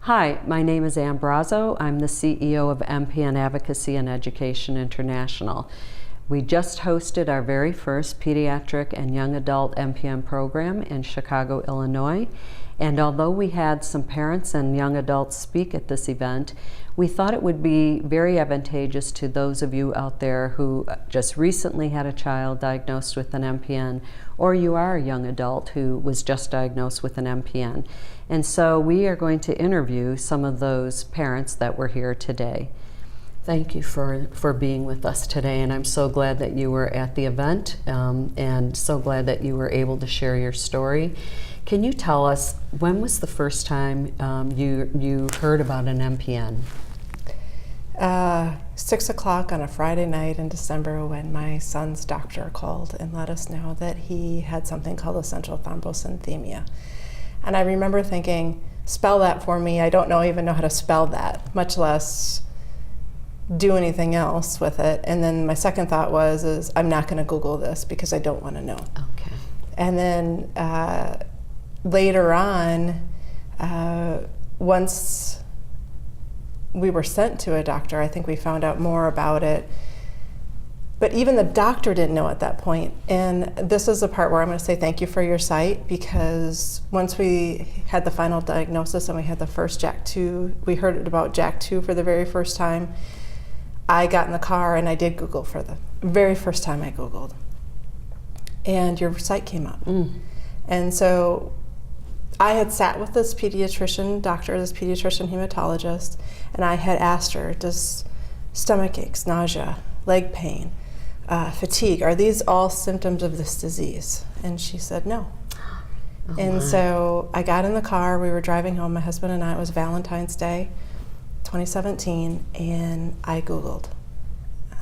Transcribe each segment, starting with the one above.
Hi, my name is Ann Brazo. I'm the CEO of MPN Advocacy and Education International. We just hosted our very first pediatric and young adult MPN program in Chicago, Illinois. And although we had some parents and young adults speak at this event, we thought it would be very advantageous to those of you out there who just recently had a child diagnosed with an MPN, or you are a young adult who was just diagnosed with an MPN. And so we are going to interview some of those parents that were here today. Thank you for being with us today, and I'm so glad that you were at the event and so glad that you were able to share your story. Can you tell us, when was the first time you heard about an MPN? 6 o'clock on a Friday night in December, when my son's doctor called and let us know that he had something called essential thrombocythemia. And I remember thinking, spell that for me. I don't even know how to spell that, much less do anything else with it. And then my second thought was, I'm not going to Google this because I don't want to know. Okay. And then later on, once we were sent to a doctor, I think we found out more about it. But even the doctor didn't know at that point. And this is the part where I'm going to say thank you for your site, because once we had the final diagnosis and we had the first JAK2, we heard about JAK2 for the very first time, I got in the car and I did Google for the very first time I Googled. And your site came up. And so I had sat with this pediatrician doctor, this pediatrician hematologist, and I had asked her, does stomach aches, nausea, leg pain, fatigue, are these all symptoms of this disease? And she said no. So I got in the car, we were driving home, my husband and I, it was Valentine's Day, 2017, and I Googled.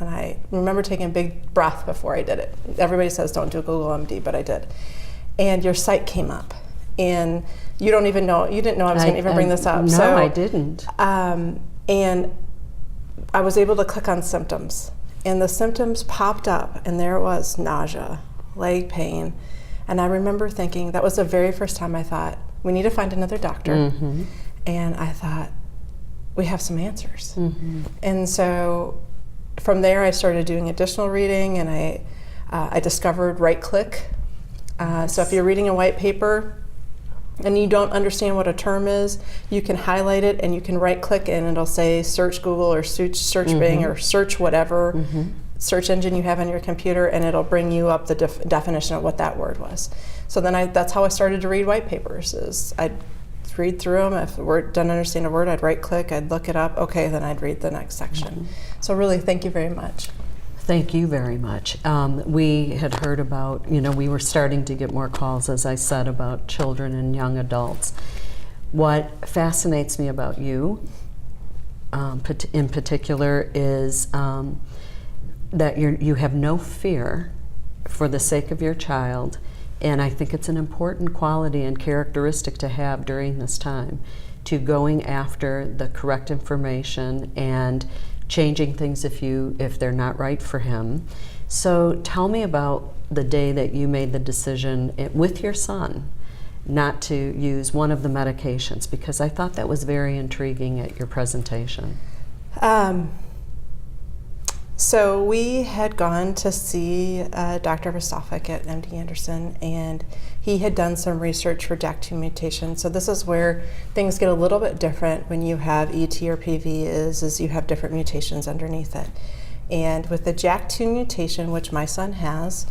And I remember taking a big breath before I did it. Everybody says don't do Google MD, but I did. And your site came up. And you didn't know I was going to even bring this up. No, I didn't. And I was able to click on symptoms. And the symptoms popped up, and there it was, nausea, leg pain. And I remember thinking, that was the very first time I thought, we need to find another doctor. And I thought, we have some answers. And so from there, I started doing additional reading, and I discovered right-click. So if you're reading a white paper and you don't understand what a term is, you can highlight it and you can right-click and it'll say search Google or search Bing or search whatever search engine you have on your computer, and it'll bring you up the definition of what that word was. So then that's how I started to read white papers. Is I'd read through them. If the word didn't understand a word, I'd right-click, I'd look it up. Okay, then I'd read the next section. So really, thank you very much. Thank you very much. We had heard about, we were starting to get more calls, as I said, about children and young adults. What fascinates me about you, in particular, is that you have no fear for the sake of your child, and I think it's an important quality and characteristic to have during this time, to going after the correct information and changing things if they're not right for him. So tell me about the day that you made the decision with your son not to use one of the medications, because I thought that was very intriguing at your presentation. So we had gone to see Dr. Verstofik at MD Anderson, and he had done some research for JAK2 mutation. So this is where things get a little bit different when you have ET or PV, is you have different mutations underneath it. And with the JAK2 mutation, which my son has,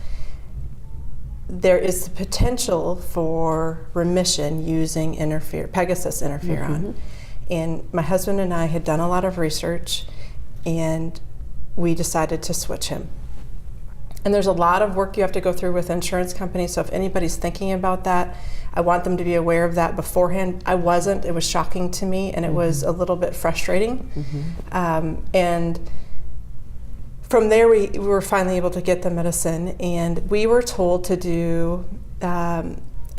there is the potential for remission using Pegasus interferon. And my husband and I had done a lot of research, and we decided to switch him. And there's a lot of work you have to go through with insurance companies, so if anybody's thinking about that, I want them to be aware of that beforehand. I wasn't. It was shocking to me, and it was a little bit frustrating. And from there, we were finally able to get the medicine, and we were told to do,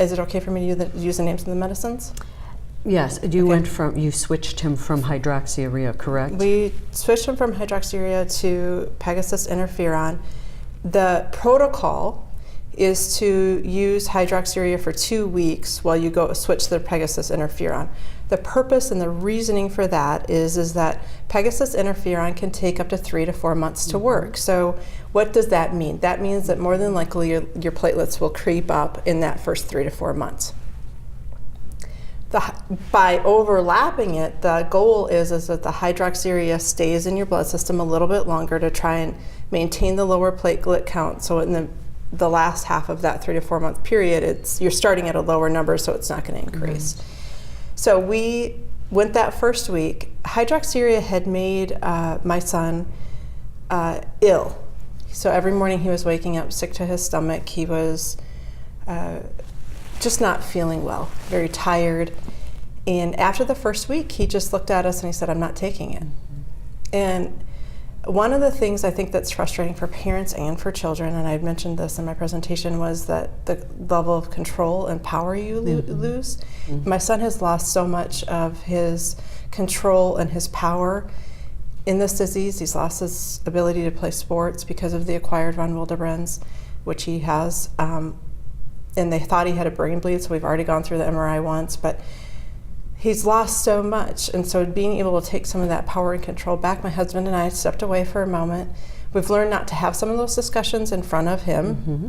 is it okay for me to use the names of the medicines? Yes, you switched him from hydroxyurea, correct? We switched him from hydroxyurea to Pegasus interferon. The protocol is to use hydroxyurea for 2 weeks while you go switch to the Pegasus interferon. The purpose and the reasoning for that is that Pegasus interferon can take up to 3 to 4 months to work. So what does that mean? That means that more than likely your platelets will creep up in that first 3 to 4 months. By overlapping it, the goal is that the hydroxyurea stays in your blood system a little bit longer to try and maintain the lower platelet count. So in the last half of that 3 to 4 month period, you're starting at a lower number, so it's not going to increase. Mm-hmm. So we went that first week. Hydroxyurea had made my son ill. So every morning he was waking up sick to his stomach. He was just not feeling well, very tired. And after the first week, he just looked at us and he said, "I'm not taking it." Mm-hmm. And one of the things I think that's frustrating for parents and for children, and I mentioned this in my presentation, was that the level of control and power you lose. Mm-hmm. My son has lost so much of his control and his power in this disease. He's lost his ability to play sports because of the acquired von Willebrand's, which he has. And they thought he had a brain bleed, so we've already gone through the MRI once, but he's lost so much. And so being able to take some of that power and control back, my husband and I stepped away for a moment. We've learned not to have some of those discussions in front of him. Mm-hmm.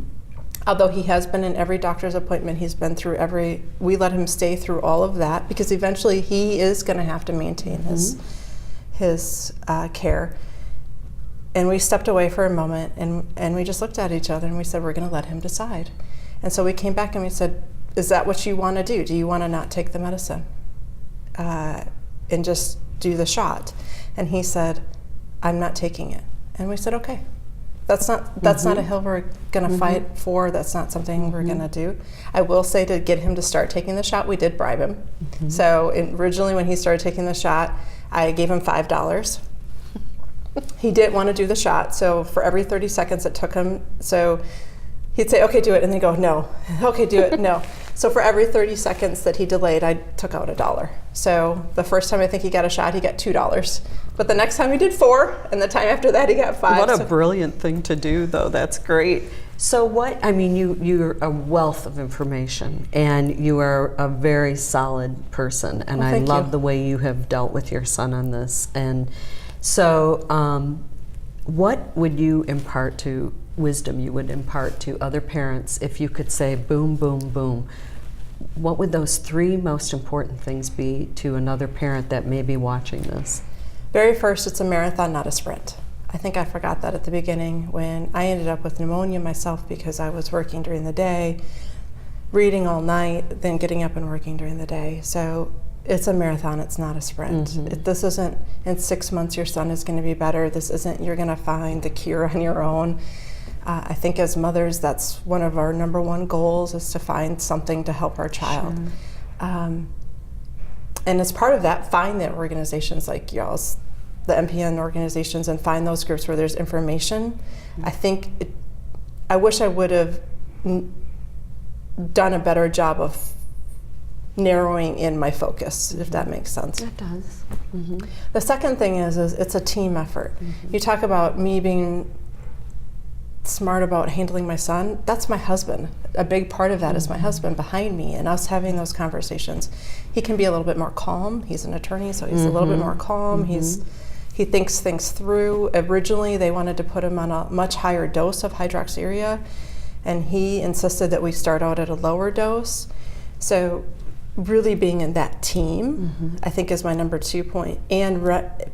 Although he has been in every doctor's appointment, he's been through we let him stay through all of that, because eventually he is going to have to maintain his care. And we stepped away for a moment, and we just looked at each other and we said, we're going to let him decide. And so we came back and we said, is that what you want to do? Do you want to not take the medicine and just do the shot? And he said, I'm not taking it. And we said, okay. That's not a hill we're going to fight for. That's not something we're going to do. I will say, to get him to start taking the shot, we did bribe him. Mm-hmm. So originally when he started taking the shot, I gave him $5. He didn't want to do the shot, so for every 30 seconds it took him, so he'd say, okay, do it, and then go, no. Okay, do it, no. So for every 30 seconds that he delayed, I took out $1. So the first time I think he got a shot, he got $2. But the next time he did $4, and the time after that he got $5. What a brilliant thing to do, though. That's great. So you're a wealth of information, and you are a very solid person, and I love the way you have dealt with your son on this. And so what would you impart to wisdom you would impart to other parents if you could say boom, boom, boom? What would those 3 most important things be to another parent that may be watching this? Very first, it's a marathon, not a sprint. I think I forgot that at the beginning when I ended up with pneumonia myself because I was working during the day, reading all night, then getting up and working during the day. So it's a marathon, it's not a sprint. Mm-hmm. This isn't in 6 months your son is going to be better. This isn't you're going to find the cure on your own. I think as mothers, that's one of our number 1 goals, is to find something to help our child. Sure. And as part of that, find the organizations like y'all's, the MPN organizations, and find those groups where there's information. Mm-hmm. I wish I would have done a better job of narrowing in my focus, if that makes sense. It does. Mm-hmm. The second thing is it's a team effort. Mm-hmm. You talk about me being smart about handling my son. That's my husband. A big part of that is my husband behind me and us having those conversations. He can be a little bit more calm. He's an attorney, so he's a little bit more calm. Mm-hmm. He thinks things through. Originally, they wanted to put him on a much higher dose of hydroxyurea, and he insisted that we start out at a lower dose. So really being in that team, I think, is my number 2 point. And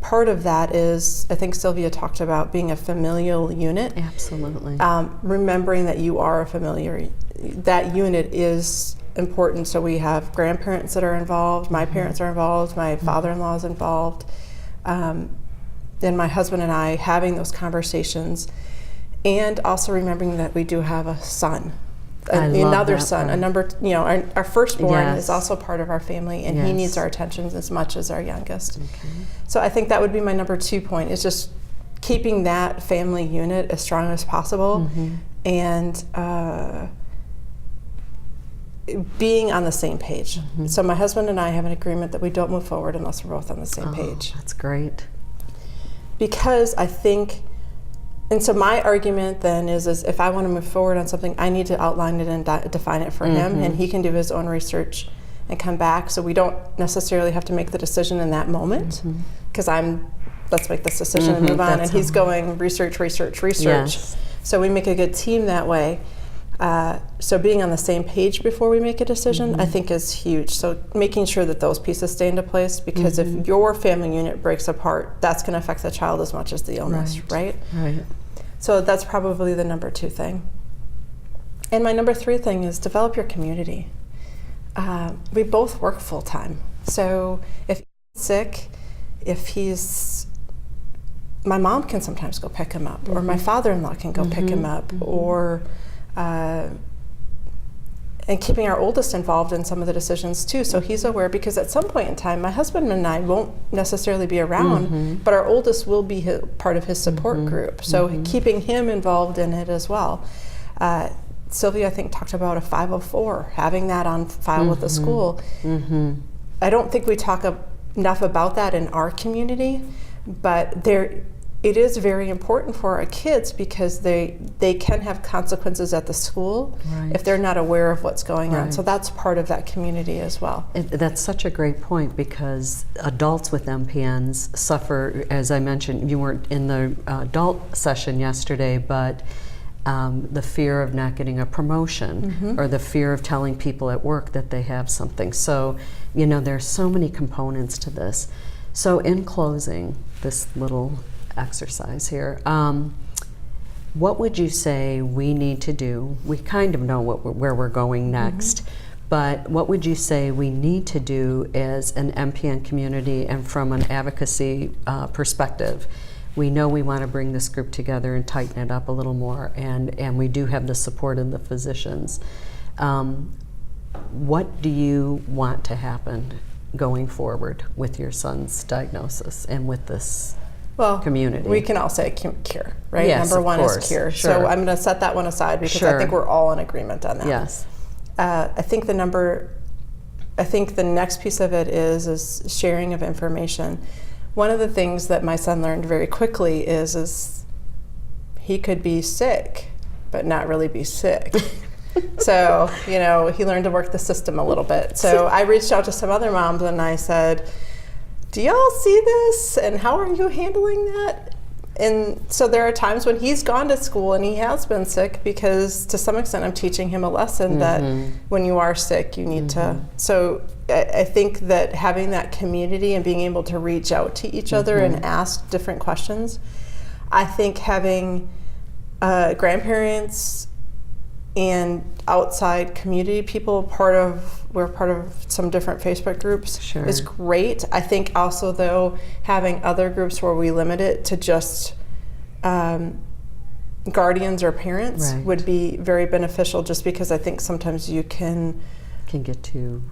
part of that is, I think Sylvia talked about being a familial unit. Absolutely. Remembering that you are a familiar, that unit is important. So we have grandparents that are involved, my parents are involved, my father-in-law is involved, then my husband and I having those conversations, and also remembering that we do have a son. Another son, our firstborn is also part of our family, and he needs our attention as much as our youngest. Okay. So I think that would be my number 2 point, is just keeping that family unit as strong as possible, and being on the same page. So my husband and I have an agreement that we don't move forward unless we're both on the same page. That's great. Because I think, and so my argument then is if I want to move forward on something, I need to outline it and define it for him, and he can do his own research and come back, so we don't necessarily have to make the decision in that moment, because let's make this decision and move on, and he's going research. Yes. So we make a good team that way. So being on the same page before we make a decision, I think, is huge. So making sure that those pieces stay into place, because if your family unit breaks apart, that's going to affect the child as much as the illness, right? Right. So that's probably the number 2 thing. And my number 3 thing is develop your community. We both work full time. So if he's sick, my mom can sometimes go pick him up, or my father-in-law can go pick him up, or and keeping our oldest involved in some of the decisions too, so he's aware, because at some point in time my husband and I won't necessarily be around, but our oldest will be part of his support group, so keeping him involved in it as well. Sylvia, I think, talked about a 504, having that on file with the school. I don't think we talk enough about that in our community, but it is very important for our kids, because they can have consequences at the school if they're not aware of what's going on. So that's part of that community as well. That's such a great point, because adults with MPNs suffer, as I mentioned, you weren't in the adult session yesterday, but the fear of not getting a promotion, or the fear of telling people at work that they have something. So, there's so many components to this. So in closing this little exercise here, what would you say we need to do? We kind of know where we're going next, but what would you say we need to do as an MPN community, and from an advocacy perspective? We know we want to bring this group together and tighten it up a little more, and we do have the support of the physicians. What do you want to happen going forward with your son's diagnosis and with this community? We can all say cure, right? Yes, Number 1 course. is cure. Sure. So I'm going to set that one aside, because I think we're all in agreement on that. Yes. I think the next piece of it is sharing of information. One of the things that my son learned very quickly is he could be sick, but not really be sick. So, he learned to work the system a little bit. So I reached out to some other moms and I said, do y'all see this? And how are you handling that? And so there are times when he's gone to school and he has been sick, because to some extent I'm teaching him a lesson that when you are sick, you need to. So I think that having that community and being able to reach out to each other and ask different questions, I think having grandparents and outside community people we're part of some different Facebook groups is great. I think also, though, having other groups where we limit it to just guardians or parents would be very beneficial, just because I think sometimes you can get to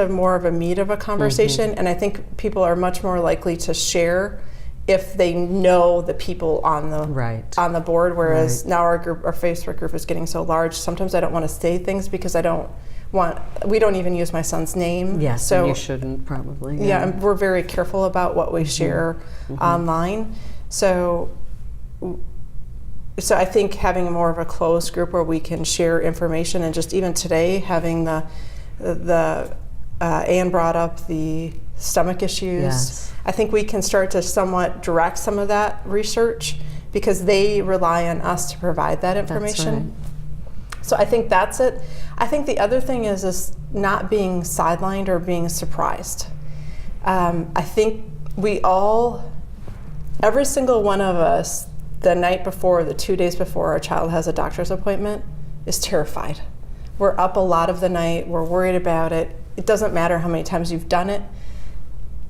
more of a meat of a conversation, and I think people are much more likely to share if they know the people on the board, whereas now our Facebook group is getting so large, sometimes I don't want to say things because we don't even use my son's name. Yes, so and you shouldn't probably. Yeah, and we're very careful about what we share online. So I think having more of a closed group where we can share information, and just even today having Anne brought up the stomach issues. Yes. I think we can start to somewhat direct some of that research, because they rely on us to provide that information. So I think that's it. I think the other thing is not being sidelined or being surprised. I think every single one of us, the night before, the 2 days before our child has a doctor's appointment, is terrified. We're up a lot of the night, we're worried about it. It doesn't matter how many times you've done it,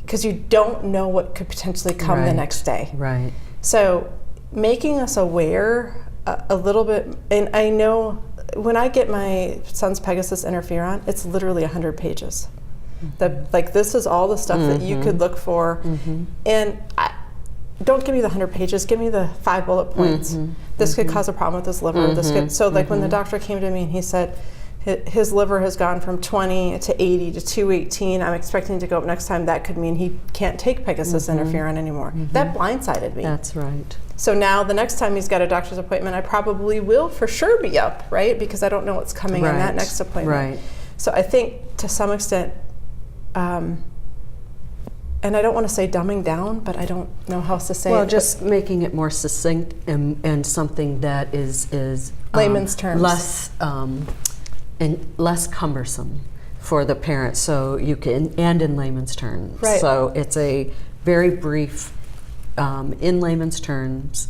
because you don't know what could potentially come the next day. Right. So making us aware a little bit, and I know when I get my son's Pegasus interferon, it's literally 100 pages. This is all the stuff that you could look for, and don't give me the 100 pages, give me the 5 bullet points. This could cause a problem with his liver. When the doctor came to me and he said, his liver has gone from 20 to 80 to 218. I'm expecting to go up next time. That could mean he can't take Pegasus interferon anymore. That blindsided me. That's right. So now the next time he's got a doctor's appointment, I probably will for sure be up, right? Because I don't know what's coming in that next appointment. Right. So I think to some extent, and I don't want to say dumbing down, but I don't know how else to say Well, it. just making it more succinct and something that is Layman's terms. less cumbersome for the parents, so you can, and in layman's terms. Right. So it's a very brief, in layman's terms,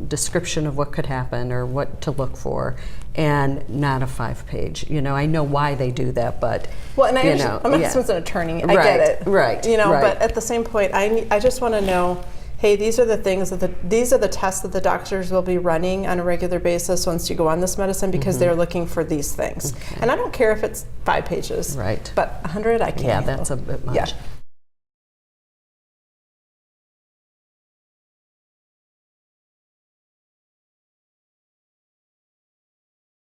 description of what could happen or what to look for, and not a 5-page. You know, I know why they do that, but Well, and I you understand, know, I'm not yeah. an attorney. I Right, get it. right, You know, right. but at the same point, I just want to know, hey, these are the things that these are the tests that the doctors will be running on a regular basis once you go on this medicine, because they're looking for these things. Okay. And I don't care if it's 5 pages. Right. But 100, I can't. Yeah, handle. that's a bit much. Yeah.